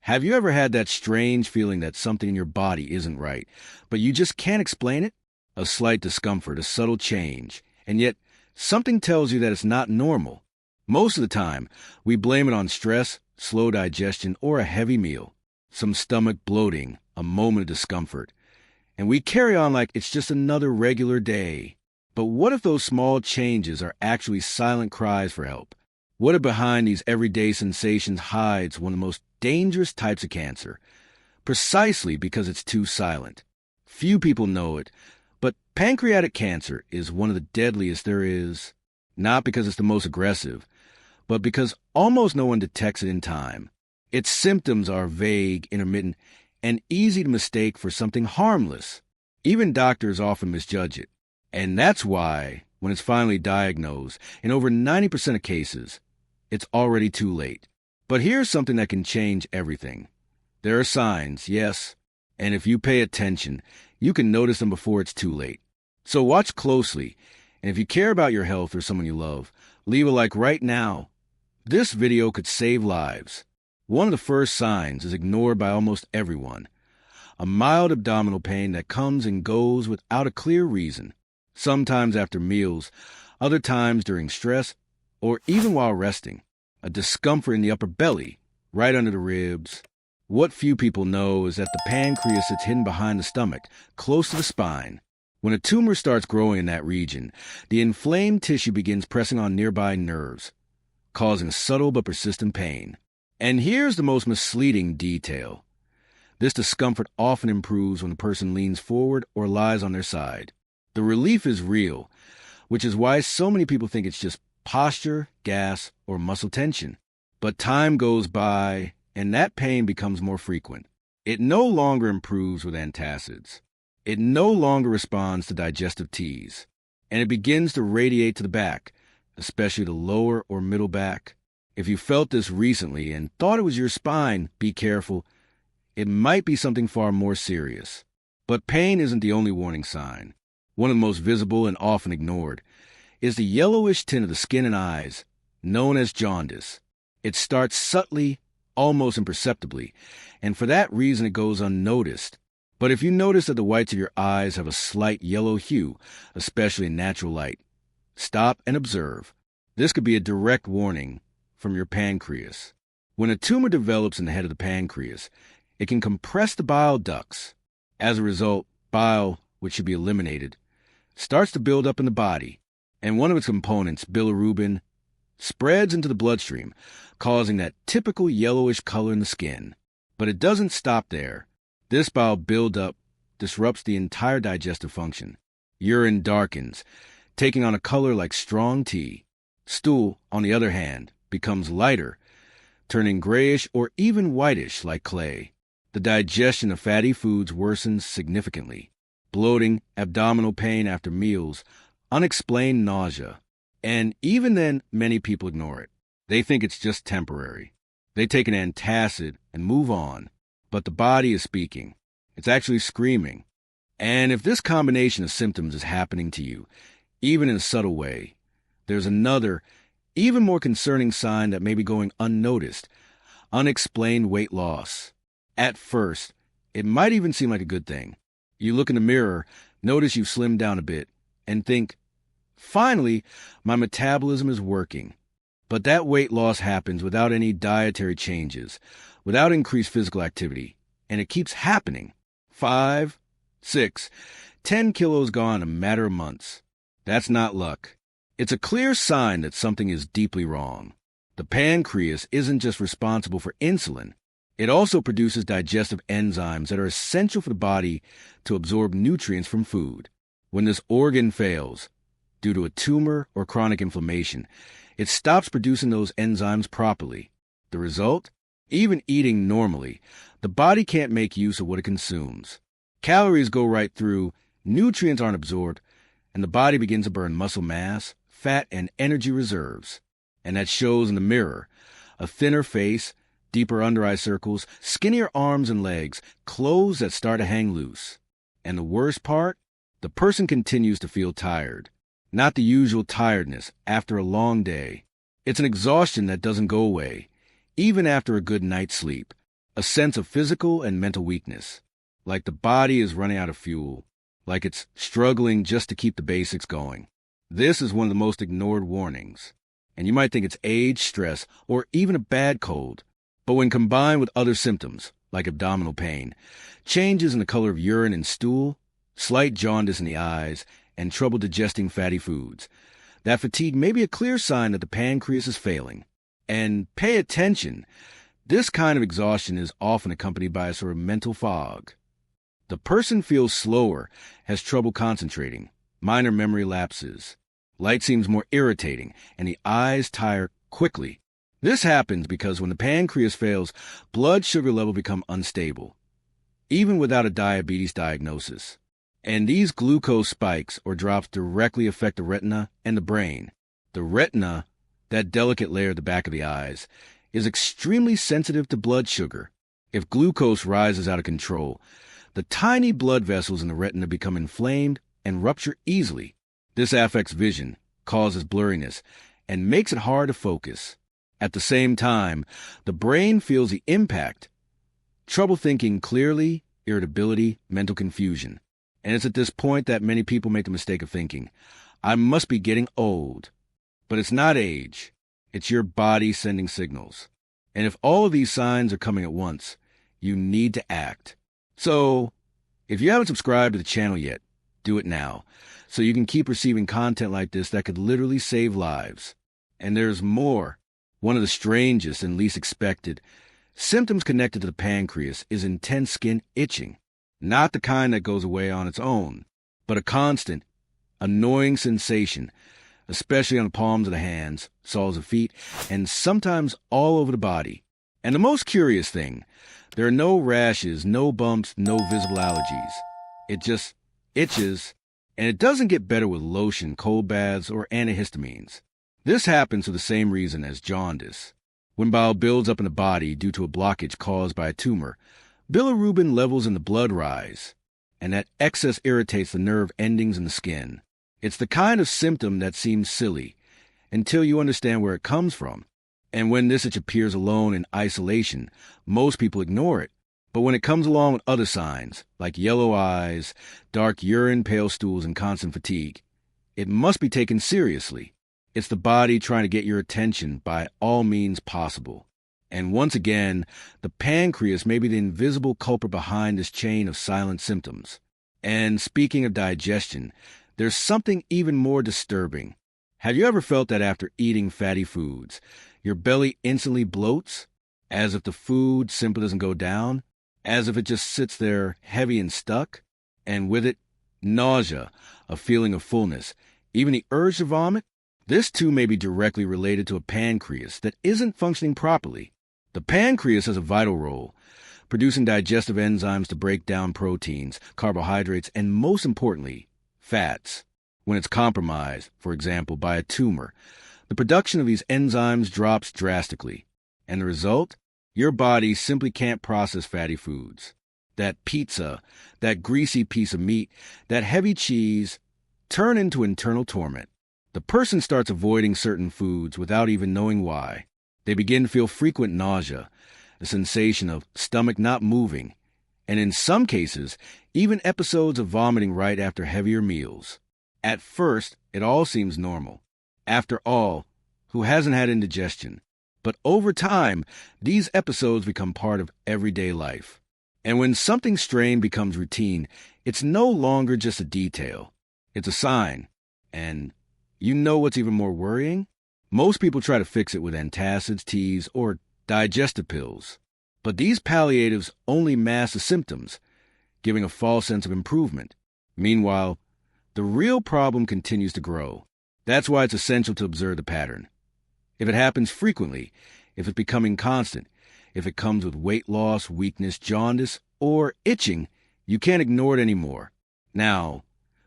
Have you ever had that strange feeling that something in your body isn't right, but you just can't explain it? A slight discomfort, a subtle change, and yet something tells you that it's not normal. Most of the time, we blame it on stress, slow digestion, or a heavy meal, some stomach bloating, a moment of discomfort, and we carry on like it's just another regular day. But what if those small changes are actually silent cries for help? What if behind these everyday sensations hides one of the most dangerous types of cancer, precisely because it's too silent? Few people know it, but pancreatic cancer is one of the deadliest there is, not because it's the most aggressive, but because almost no one detects it in time. Its symptoms are vague, intermittent, and easy to mistake for something harmless. Even doctors often misjudge it. And that's why, when it's finally diagnosed, in over 90% of cases, it's already too late. But here's something that can change everything. There are signs, yes, and if you pay attention, you can notice them before it's too late. So watch closely, and if you care about your health or someone you love, leave a like right now. This video could save lives. One of the first signs is ignored by almost everyone. A mild abdominal pain that comes and goes without a clear reason. Sometimes after meals, other times during stress, or even while resting. A discomfort in the upper belly, right under the ribs. What few people know is that the pancreas sits hidden behind the stomach, close to the spine. When a tumor starts growing in that region, the inflamed tissue begins pressing on nearby nerves, causing subtle but persistent pain. And here's the most misleading detail. This discomfort often improves when the person leans forward or lies on their side. The relief is real, which is why so many people think it's just posture, gas, or muscle tension. But time goes by, and that pain becomes more frequent. It no longer improves with antacids. It no longer responds to digestive teas. And it begins to radiate to the back, especially the lower or middle back. If you felt this recently and thought it was your spine, be careful. It might be something far more serious. But pain isn't the only warning sign. One of the most visible and often ignored is the yellowish tint of the skin and eyes, known as jaundice. It starts subtly, almost imperceptibly, and for that reason it goes unnoticed. But if you notice that the whites of your eyes have a slight yellow hue, especially in natural light, stop and observe. This could be a direct warning from your pancreas. When a tumor develops in the head of the pancreas, it can compress the bile ducts. As a result, bile, which should be eliminated, starts to build up in the body, and one of its components, bilirubin, spreads into the bloodstream, causing that typical yellowish color in the skin. But it doesn't stop there. This bile buildup disrupts the entire digestive function. Urine darkens, taking on a color like strong tea. Stool, on the other hand, becomes lighter, turning grayish or even whitish like clay. The digestion of fatty foods worsens significantly. Bloating, abdominal pain after meals, unexplained nausea. And even then, many people ignore it. They think it's just temporary. They take an antacid and move on. But the body is speaking. It's actually screaming. And if this combination of symptoms is happening to you, even in a subtle way, there's another, even more concerning sign that may be going unnoticed: unexplained weight loss. At first, it might even seem like a good thing. You look in the mirror, notice you've slimmed down a bit, and think, finally, my metabolism is working. But that weight loss happens without any dietary changes, without increased physical activity, and it keeps happening. 5, 6, 10 kilos gone in a matter of months. That's not luck. It's a clear sign that something is deeply wrong. The pancreas isn't just responsible for insulin. It also produces digestive enzymes that are essential for the body to absorb nutrients from food. When this organ fails, due to a tumor or chronic inflammation, it stops producing those enzymes properly. The result? Even eating normally, the body can't make use of what it consumes. Calories go right through, nutrients aren't absorbed, and the body begins to burn muscle mass, fat, and energy reserves. And that shows in the mirror. A thinner face, deeper under-eye circles, skinnier arms and legs, clothes that start to hang loose. And the worst part? The person continues to feel tired. Not the usual tiredness after a long day. It's an exhaustion that doesn't go away, even after a good night's sleep. a sense of physical and mental weakness, like the body is running out of fuel, like it's struggling just to keep the basics going. This is one of the most ignored warnings, and you might think it's age, stress, or even a bad cold. But when combined with other symptoms, like abdominal pain, changes in the color of urine and stool, slight jaundice in the eyes, and trouble digesting fatty foods, that fatigue may be a clear sign that the pancreas is failing. And pay attention, this kind of exhaustion is often accompanied by a sort of mental fog. The person feels slower, has trouble concentrating, minor memory lapses. Light seems more irritating, and the eyes tire quickly. This happens because when the pancreas fails, blood sugar levels become unstable, even without a diabetes diagnosis. And these glucose spikes or drops directly affect the retina and the brain. The retina, that delicate layer at the back of the eyes, is extremely sensitive to blood sugar. If glucose rises out of control, the tiny blood vessels in the retina become inflamed and rupture easily. This affects vision, causes blurriness, and makes it hard to focus. At the same time, the brain feels the impact. Trouble thinking clearly, irritability, mental confusion. And it's at this point that many people make the mistake of thinking, I must be getting old. But it's not age. It's your body sending signals. And if all of these signs are coming at once, you need to act. So, if you haven't subscribed to the channel yet, do it now, so you can keep receiving content like this that could literally save lives. And there's more. One of the strangest and least expected symptoms connected to the pancreas is intense skin itching. Not the kind that goes away on its own, but a constant, annoying sensation, especially on the palms of the hands, soles of feet, and sometimes all over the body. And the most curious thing, there are no rashes, no bumps, no visible allergies. It just itches, and it doesn't get better with lotion, cold baths, or antihistamines. This happens for the same reason as jaundice. When bile builds up in the body due to a blockage caused by a tumor, bilirubin levels in the blood rise, and that excess irritates the nerve endings in the skin. It's the kind of symptom that seems silly until you understand where it comes from. And when this itch appears alone in isolation, most people ignore it. But when it comes along with other signs, like yellow eyes, dark urine, pale stools, and constant fatigue, it must be taken seriously. It's the body trying to get your attention by all means possible. And once again, the pancreas may be the invisible culprit behind this chain of silent symptoms. And speaking of digestion, there's something even more disturbing. Have you ever felt that after eating fatty foods, your belly instantly bloats, as if the food simply doesn't go down, as if it just sits there heavy and stuck, and with it, nausea, a feeling of fullness, even the urge to vomit? This too may be directly related to a pancreas that isn't functioning properly. The pancreas has a vital role, producing digestive enzymes to break down proteins, carbohydrates, and most importantly, fats. When it's compromised, for example, by a tumor, the production of these enzymes drops drastically. And the result? Your body simply can't process fatty foods. That pizza, that greasy piece of meat, that heavy cheese turn into internal torment. The person starts avoiding certain foods without even knowing why. They begin to feel frequent nausea, a sensation of stomach not moving, and in some cases, even episodes of vomiting right after heavier meals. At first, it all seems normal. After all, who hasn't had indigestion? But over time, these episodes become part of everyday life. And when something strange becomes routine, it's no longer just a detail. It's a sign. And you know what's even more worrying? Most people try to fix it with antacids, teas, or digestive pills. But these palliatives only mask the symptoms, giving a false sense of improvement. Meanwhile, the real problem continues to grow. That's why it's essential to observe the pattern. If it happens frequently, if it's becoming constant, if it comes with weight loss, weakness, jaundice, or itching, you can't ignore it anymore. Now,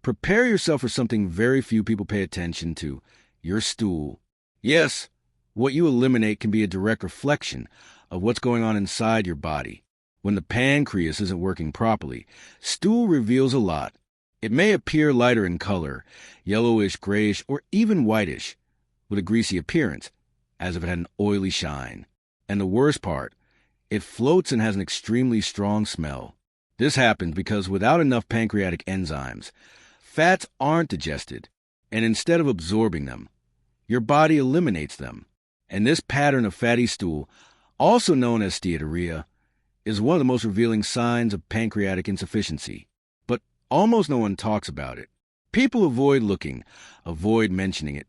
prepare yourself for something very few people pay attention to, your stool. Yes, what you eliminate can be a direct reflection of what's going on inside your body. When the pancreas isn't working properly, stool reveals a lot. It may appear lighter in color, yellowish, grayish, or even whitish, with a greasy appearance, as if it had an oily shine. And the worst part, It floats and has an extremely strong smell. This happens because without enough pancreatic enzymes, fats aren't digested, and instead of absorbing them, your body eliminates them. And this pattern of fatty stool, also known as steatorrhea, is one of the most revealing signs of pancreatic insufficiency. But almost no one talks about it. People avoid looking, avoid mentioning it,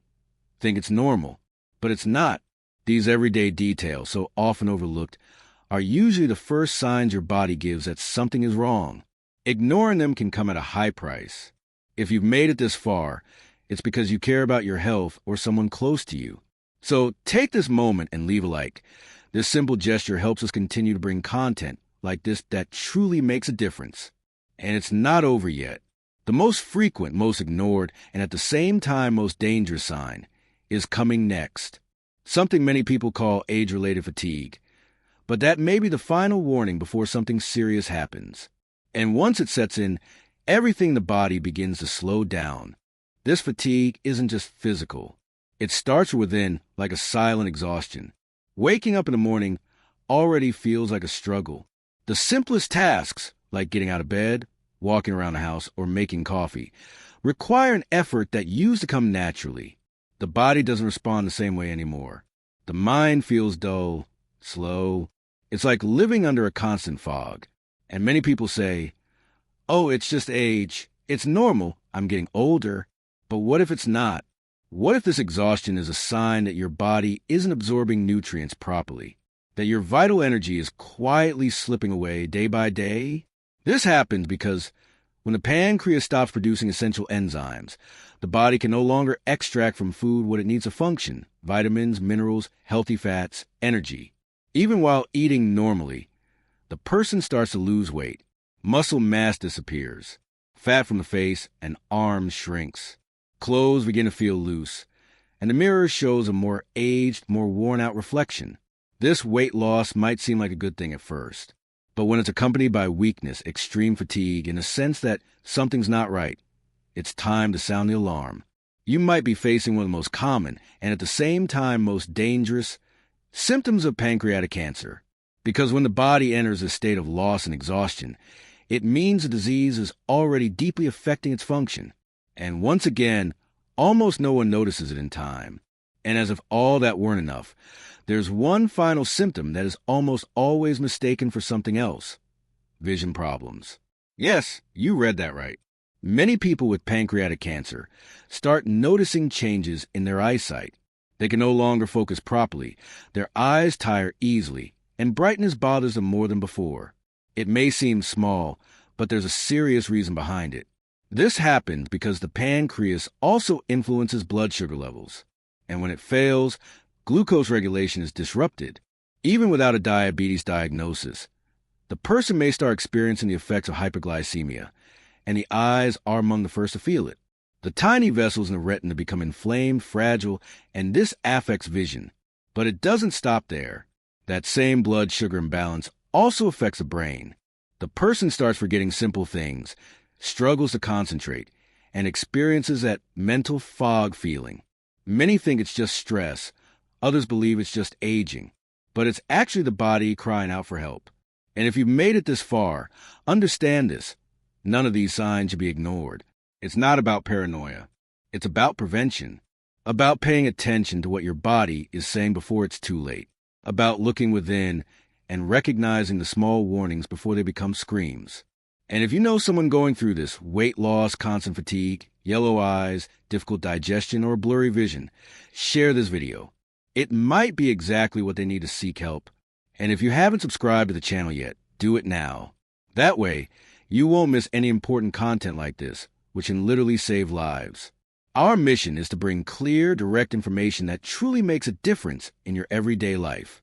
think it's normal, but it's not. These everyday details, so often overlooked, are usually the first signs your body gives that something is wrong. Ignoring them can come at a high price. If you've made it this far, it's because you care about your health or someone close to you. So take this moment and leave a like. This simple gesture helps us continue to bring content like this that truly makes a difference. And it's not over yet. The most frequent, most ignored, and at the same time most dangerous sign is coming next. Something many people call age-related fatigue. But that may be the final warning before something serious happens. And once it sets in, everything in the body begins to slow down. This fatigue isn't just physical. It starts within like a silent exhaustion. Waking up in the morning already feels like a struggle. The simplest tasks, like getting out of bed, walking around the house, or making coffee, require an effort that used to come naturally. The body doesn't respond the same way anymore. The mind feels dull, slow. It's like living under a constant fog. And many people say, "Oh, it's just age. It's normal. I'm getting older." But what if it's not? What if this exhaustion is a sign that your body isn't absorbing nutrients properly? That your vital energy is quietly slipping away day by day? This happens because when the pancreas stops producing essential enzymes, the body can no longer extract from food what it needs to function: vitamins, minerals, healthy fats, energy. Even while eating normally, the person starts to lose weight. Muscle mass disappears. Fat from the face and arms shrinks. Clothes begin to feel loose, and the mirror shows a more aged, more worn-out reflection. This weight loss might seem like a good thing at first, but when it's accompanied by weakness, extreme fatigue, and a sense that something's not right, it's time to sound the alarm. You might be facing one of the most common, and at the same time most dangerous, symptoms of pancreatic cancer. Because when the body enters a state of loss and exhaustion, it means the disease is already deeply affecting its function. And once again, almost no one notices it in time. And as if all that weren't enough, there's one final symptom that is almost always mistaken for something else: vision problems. Yes, you read that right. Many people with pancreatic cancer start noticing changes in their eyesight. They can no longer focus properly, their eyes tire easily, and brightness bothers them more than before. It may seem small, but there's a serious reason behind it. This happens because the pancreas also influences blood sugar levels. And when it fails, glucose regulation is disrupted. Even without a diabetes diagnosis, the person may start experiencing the effects of hyperglycemia, and the eyes are among the first to feel it. The tiny vessels in the retina become inflamed, fragile, and this affects vision. But it doesn't stop there. That same blood sugar imbalance also affects the brain. The person starts forgetting simple things, struggles to concentrate, and experiences that mental fog feeling. Many think it's just stress. Others believe it's just aging. But it's actually the body crying out for help. And if you've made it this far, understand this. None of these signs should be ignored. It's not about paranoia. It's about prevention. About paying attention to what your body is saying before it's too late. About looking within and recognizing the small warnings before they become screams. And if you know someone going through this: weight loss, constant fatigue, yellow eyes, difficult digestion, or blurry vision, share this video. It might be exactly what they need to seek help. And if you haven't subscribed to the channel yet, do it now. That way, you won't miss any important content like this, which can literally save lives. Our mission is to bring clear, direct information that truly makes a difference in your everyday life.